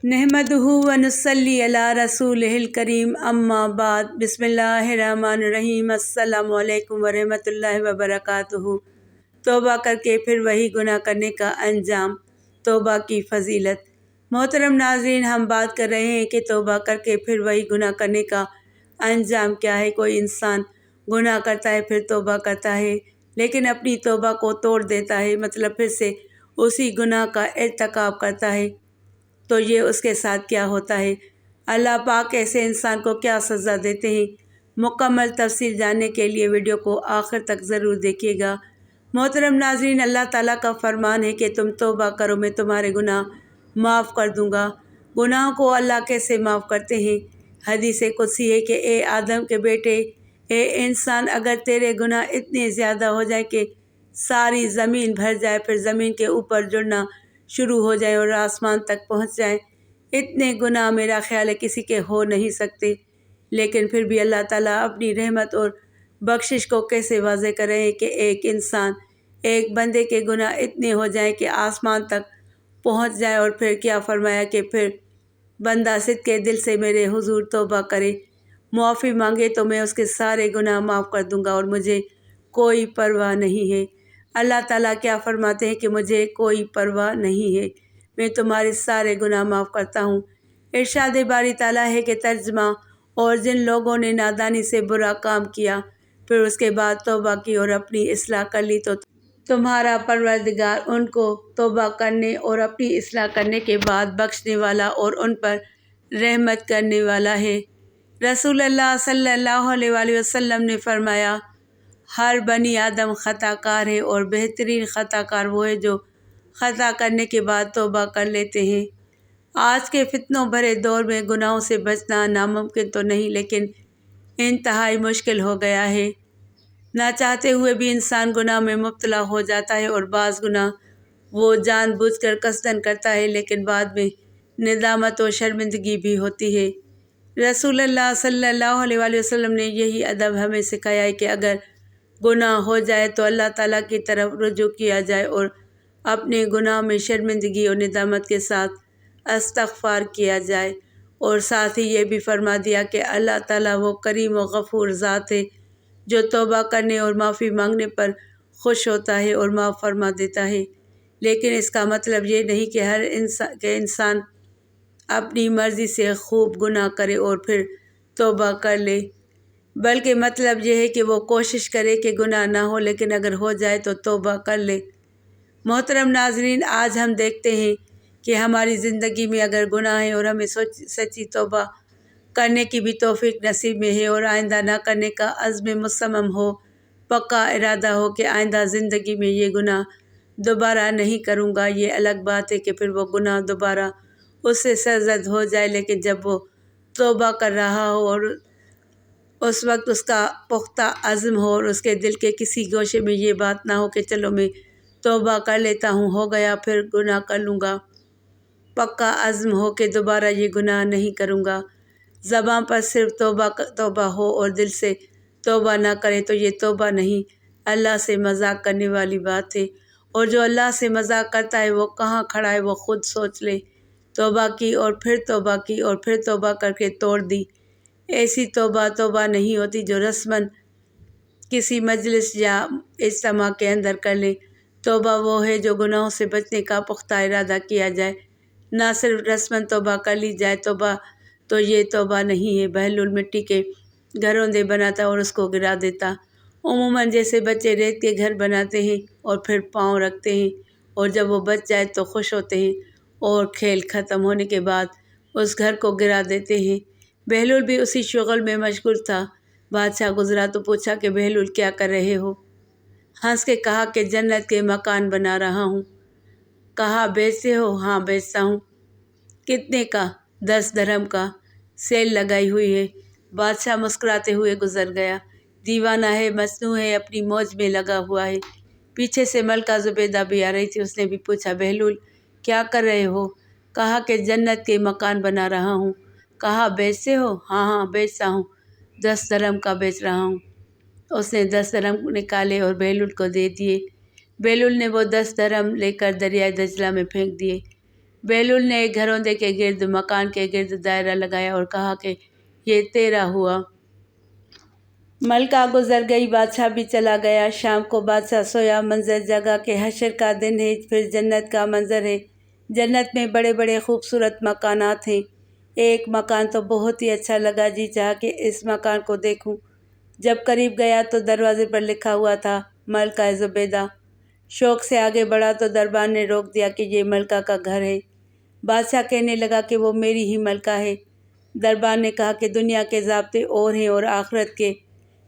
نحمدہ ونصلی علی رسولہ الکریم اما بعد بسم اللہ الرحمن الرحیم السلام علیکم ورحمۃ اللہ وبرکاتہ۔ توبہ کر کے پھر وہی گناہ کرنے کا انجام، توبہ کی فضیلت۔ محترم ناظرین، ہم بات کر رہے ہیں کہ توبہ کر کے پھر وہی گناہ کرنے کا انجام کیا ہے۔ کوئی انسان گناہ کرتا ہے، پھر توبہ کرتا ہے، لیکن اپنی توبہ کو توڑ دیتا ہے، مطلب پھر سے اسی گناہ کا ارتکاب کرتا ہے، تو یہ اس کے ساتھ کیا ہوتا ہے، اللہ پاک ایسے انسان کو کیا سزا دیتے ہیں۔ مکمل تفصیل جاننے کے لیے ویڈیو کو آخر تک ضرور دیکھیے گا۔ محترم ناظرین، اللہ تعالیٰ کا فرمان ہے کہ تم توبہ کرو، میں تمہارے گناہ معاف کر دوں گا۔ گناہوں کو اللہ کیسے معاف کرتے ہیں؟ حدیث قدسی ہے کہ اے آدم کے بیٹے، اے انسان، اگر تیرے گناہ اتنے زیادہ ہو جائے کہ ساری زمین بھر جائے، پھر زمین کے اوپر جڑنا شروع ہو جائے اور آسمان تک پہنچ جائے، اتنے گناہ میرا خیال ہے کسی کے ہو نہیں سکتے، لیکن پھر بھی اللہ تعالیٰ اپنی رحمت اور بخشش کو کیسے واضح کر رہے ہیں کہ ایک انسان، ایک بندے کے گناہ اتنے ہو جائیں کہ آسمان تک پہنچ جائے، اور پھر کیا فرمایا کہ پھر بندہ صدق دل سے میرے حضور توبہ کرے، معافی مانگے تو میں اس کے سارے گناہ معاف کر دوں گا اور مجھے کوئی پرواہ نہیں ہے۔ اللہ تعالیٰ کیا فرماتے ہیں کہ مجھے کوئی پرواہ نہیں ہے، میں تمہارے سارے گناہ معاف کرتا ہوں۔ ارشاد باری تعالیٰ ہے کہ ترجمہ، اور جن لوگوں نے نادانی سے برا کام کیا، پھر اس کے بعد توبہ کی اور اپنی اصلاح کر لی، تو تمہارا پروردگار ان کو توبہ کرنے اور اپنی اصلاح کرنے کے بعد بخشنے والا اور ان پر رحمت کرنے والا ہے۔ رسول اللہ صلی اللہ علیہ وآلہ وسلم نے فرمایا، ہر بنی آدم خطا کار ہے، اور بہترین خطا کار وہ ہے جو خطا کرنے کے بعد توبہ کر لیتے ہیں۔ آج کے فتنوں بھرے دور میں گناہوں سے بچنا ناممکن تو نہیں، لیکن انتہائی مشکل ہو گیا ہے۔ نہ چاہتے ہوئے بھی انسان گناہ میں مبتلا ہو جاتا ہے، اور بعض گناہ وہ جان بوجھ کر قصداً کرتا ہے، لیکن بعد میں ندامت و شرمندگی بھی ہوتی ہے۔ رسول اللہ صلی اللہ علیہ وآلہ وسلم نے یہی ادب ہمیں سکھایا ہے کہ اگر گناہ ہو جائے تو اللہ تعالیٰ کی طرف رجوع کیا جائے اور اپنے گناہ میں شرمندگی اور ندامت کے ساتھ استغفار کیا جائے، اور ساتھ ہی یہ بھی فرما دیا کہ اللہ تعالیٰ وہ کریم و غفور ذات ہے جو توبہ کرنے اور معافی مانگنے پر خوش ہوتا ہے اور معاف فرما دیتا ہے۔ لیکن اس کا مطلب یہ نہیں کہ ہر انسان اپنی مرضی سے خوب گناہ کرے اور پھر توبہ کر لے، بلکہ مطلب یہ ہے کہ وہ کوشش کرے کہ گناہ نہ ہو، لیکن اگر ہو جائے تو توبہ کر لے۔ محترم ناظرین، آج ہم دیکھتے ہیں کہ ہماری زندگی میں اگر گناہ ہے اور ہمیں سچی توبہ کرنے کی بھی توفیق نصیب میں ہے، اور آئندہ نہ کرنے کا عزم مصمم ہو، پکا ارادہ ہو کہ آئندہ زندگی میں یہ گناہ دوبارہ نہیں کروں گا، یہ الگ بات ہے کہ پھر وہ گناہ دوبارہ اس سے سرزد ہو جائے، لیکن جب وہ توبہ کر رہا ہو اور اس وقت اس کا پختہ عزم ہو، اور اس کے دل کے کسی گوشے میں یہ بات نہ ہو کہ چلو میں توبہ کر لیتا ہوں، ہو گیا پھر گناہ کر لوں گا، پکا عزم ہو کہ دوبارہ یہ گناہ نہیں کروں گا۔ زبان پر صرف توبہ توبہ ہو اور دل سے توبہ نہ کرے تو یہ توبہ نہیں، اللہ سے مذاق کرنے والی بات ہے، اور جو اللہ سے مذاق کرتا ہے وہ کہاں کھڑا ہے وہ خود سوچ لے۔ توبہ کی اور پھر توبہ کی اور پھر توبہ کر کے توڑ دی، ایسی توبہ نہیں ہوتی جو رسماً کسی مجلس یا اجتماع کے اندر کر لے۔ توبہ وہ ہے جو گناہوں سے بچنے کا پختہ ارادہ کیا جائے، نہ صرف رسماً توبہ کر لی جائے۔ توبہ تو یہ توبہ نہیں ہے، بہلول مٹی کے گھروندے بناتا اور اس کو گرا دیتا، عموماً جیسے بچے ریت کے گھر بناتے ہیں اور پھر پاؤں رکھتے ہیں، اور جب وہ بچ جائے تو خوش ہوتے ہیں، اور کھیل ختم ہونے کے بعد اس گھر کو گرا دیتے ہیں۔ بہلول بھی اسی شغل میں مشغول تھا۔ بادشاہ گزرا تو پوچھا کہ بہلول کیا کر رہے ہو؟ ہنس کے کہا کہ جنت کے مکان بنا رہا ہوں۔ کہا بیچتے ہو؟ ہاں بیچتا ہوں۔ کتنے کا؟ 10 درہم کا، سیل لگائی ہوئی ہے۔ بادشاہ مسکراتے ہوئے گزر گیا۔ دیوانہ ہے، مجنوں ہے، اپنی موج میں لگا ہوا ہے۔ پیچھے سے ملکہ زبیدہ بھی آ رہی تھی، اس نے بھی پوچھا بہلول کیا کر رہے ہو؟ کہا کہ جنت کے مکان بنا رہا ہوں۔ کہا بیچتے ہو؟ ہاں ہاں بیچتا ہوں، 10 درہم کا بیچ رہا ہوں۔ اس نے 10 درہم نکالے اور بہلول کو دے دیے۔ بہلول نے وہ 10 درہم لے کر دریائے دجلہ میں پھینک دیے۔ بہلول نے ایک گھروندے کے گرد مکان کے گرد دائرہ لگایا اور کہا کہ یہ تیرا ہوا۔ ملکہ گزر گئی، بادشاہ بھی چلا گیا۔ شام کو بادشاہ سویا، منظر جگہ کہ حشر کا دن ہے، پھر جنت کا منظر ہے۔ جنت میں بڑے بڑے خوبصورت مکانات ہیں۔ ایک مکان تو بہت ہی اچھا لگا، جی چاہا کہ اس مکان کو دیکھوں۔ جب قریب گیا تو دروازے پر لکھا ہوا تھا ملکہ زبیدہ۔ شوق سے آگے بڑھا تو دربان نے روک دیا کہ یہ ملکہ کا گھر ہے۔ بادشاہ کہنے لگا کہ وہ میری ہی ملکہ ہے۔ دربان نے کہا کہ دنیا کے ضابطے اور ہیں اور آخرت کے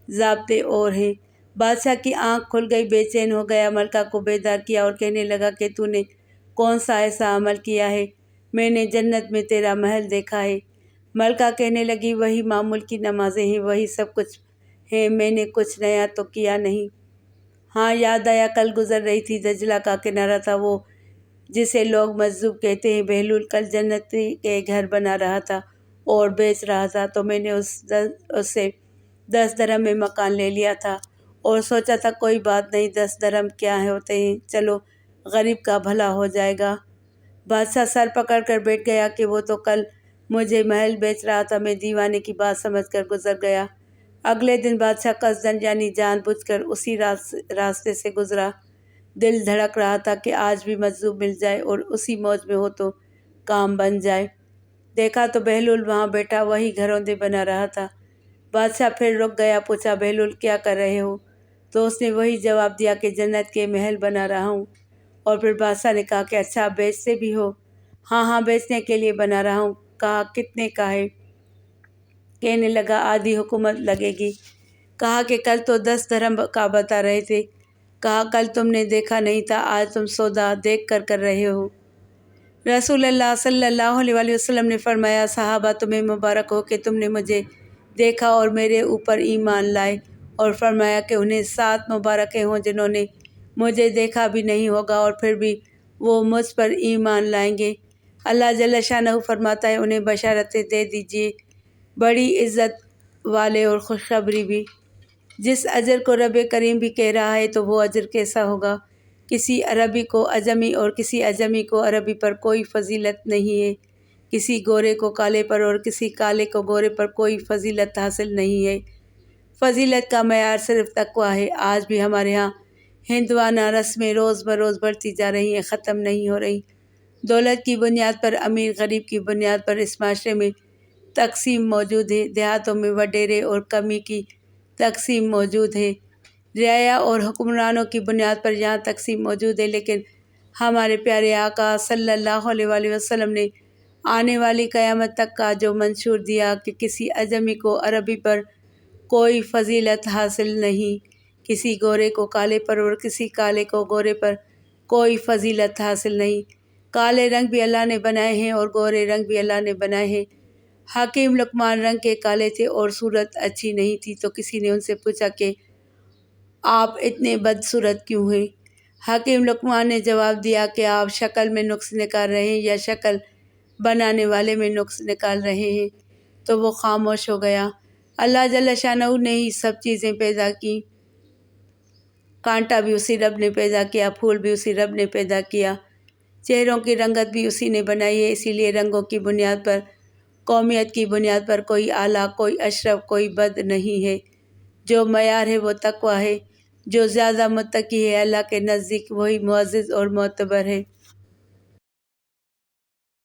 ضابطے اور ہیں۔ بادشاہ کی آنکھ کھل گئی، بے چین ہو گیا، ملکہ کو بیدار کیا اور کہنے لگا کہ تو نے کون سا ایسا عمل کیا ہے؟ میں نے جنت میں تیرا محل دیکھا ہے۔ ملکہ کہنے لگی وہی معمول کی نمازیں ہیں، وہی سب کچھ ہے، میں نے کچھ نیا تو کیا نہیں۔ ہاں یاد آیا، کل گزر رہی تھی، دجلہ کا کنارہ تھا وہ جسے لوگ مجذوب کہتے ہیں۔ بہلول کل جنت کے گھر بنا رہا تھا اور بیچ رہا تھا، تو میں نے اس سے 10 درہم میں مکان لے لیا تھا اور سوچا تھا کوئی بات نہیں، 10 درہم کیا ہوتے ہیں، چلو غریب کا بھلا ہو جائے گا۔ بادشاہ سر پکڑ کر بیٹھ گیا کہ وہ تو کل مجھے محل بیچ رہا تھا، میں دیوانے کی بات سمجھ کر گزر گیا۔ اگلے دن بادشاہ قصداً یعنی جان بوجھ کر اسی راستے سے گزرا۔ دل دھڑک رہا تھا کہ آج بھی مجذوب مل جائے اور اسی موج میں ہو تو کام بن جائے۔ دیکھا تو بہلول وہاں بیٹھا وہی گھروندے بنا رہا تھا۔ بادشاہ پھر رک گیا، پوچھا بہلول کیا کر رہے ہو؟ تو اس نے وہی جواب دیا کہ جنت کے محل بنا رہا ہوں۔ اور پھر بادشاہ نے کہا کہ اچھا بیچتے بھی ہو؟ ہاں ہاں بیچنے کے لیے بنا رہا ہوں۔ کہا کتنے کا ہے؟ کہنے لگا آدھی حکومت لگے گی۔ کہا کہ کل تو 10 درہم کا بتا رہے تھے۔ کہا کل تم نے دیکھا نہیں تھا، آج تم سودا دیکھ کر رہے ہو۔ رسول اللہ صلی اللہ علیہ وآلہ وسلم نے فرمایا صحابہ تمہیں مبارک ہو کہ تم نے مجھے دیکھا اور میرے اوپر ایمان لائے، اور فرمایا کہ انہیں 7 مبارکیں ہوں جنہوں نے مجھے دیکھا بھی نہیں ہوگا اور پھر بھی وہ مجھ پر ایمان لائیں گے۔ اللہ جل شانہ فرماتا ہے انہیں بشارتیں دے دیجئے، بڑی عزت والے اور خوشخبری بھی۔ جس اجر کو رب کریم بھی کہہ رہا ہے تو وہ اجر کیسا ہوگا؟ کسی عربی کو عجمی اور کسی عجمی کو عربی پر کوئی فضیلت نہیں ہے، کسی گورے کو کالے پر اور کسی کالے کو گورے پر کوئی فضیلت حاصل نہیں ہے۔ فضیلت کا معیار صرف تقویٰ ہے۔ آج بھی ہمارے ہاں ہندوانہ رسمیں روز بروز بڑھتی جا رہی ہیں، ختم نہیں ہو رہی۔ دولت کی بنیاد پر، امیر غریب کی بنیاد پر اس معاشرے میں تقسیم موجود ہے۔ دیہاتوں میں وڈیرے اور کمی کی تقسیم موجود ہے، رعایا اور حکمرانوں کی بنیاد پر یہاں تقسیم موجود ہے، لیکن ہمارے پیارے آقا صلی اللہ علیہ وآلہ وسلم نے آنے والی قیامت تک کا جو منشور دیا کہ کسی عجمی کو عربی پر کوئی فضیلت حاصل نہیں، کسی گورے کو کالے پر اور کسی کالے کو گورے پر کوئی فضیلت حاصل نہیں۔ کالے رنگ بھی اللہ نے بنائے ہیں اور گورے رنگ بھی اللہ نے بنائے ہیں۔ حکیم لقمان رنگ کے کالے تھے اور صورت اچھی نہیں تھی، تو کسی نے ان سے پوچھا کہ آپ اتنے بدصورت کیوں ہیں؟ حکیم لقمان نے جواب دیا کہ آپ شکل میں نقص نکال رہے ہیں یا شکل بنانے والے میں نقص نکال رہے ہیں؟ تو وہ خاموش ہو گیا۔ اللہ جل شانہ نے ہی سب چیزیں پیدا کی، کانٹا بھی اسی رب نے پیدا کیا، پھول بھی اسی رب نے پیدا کیا، چہروں کی رنگت بھی اسی نے بنائی ہے۔ اسی لیے رنگوں کی بنیاد پر، قومیت کی بنیاد پر کوئی اعلیٰ، کوئی اشرف، کوئی بد نہیں ہے۔ جو معیار ہے وہ تقویٰ ہے۔ جو زیادہ متقی ہے اللہ کے نزدیک وہی معزز اور معتبر ہے۔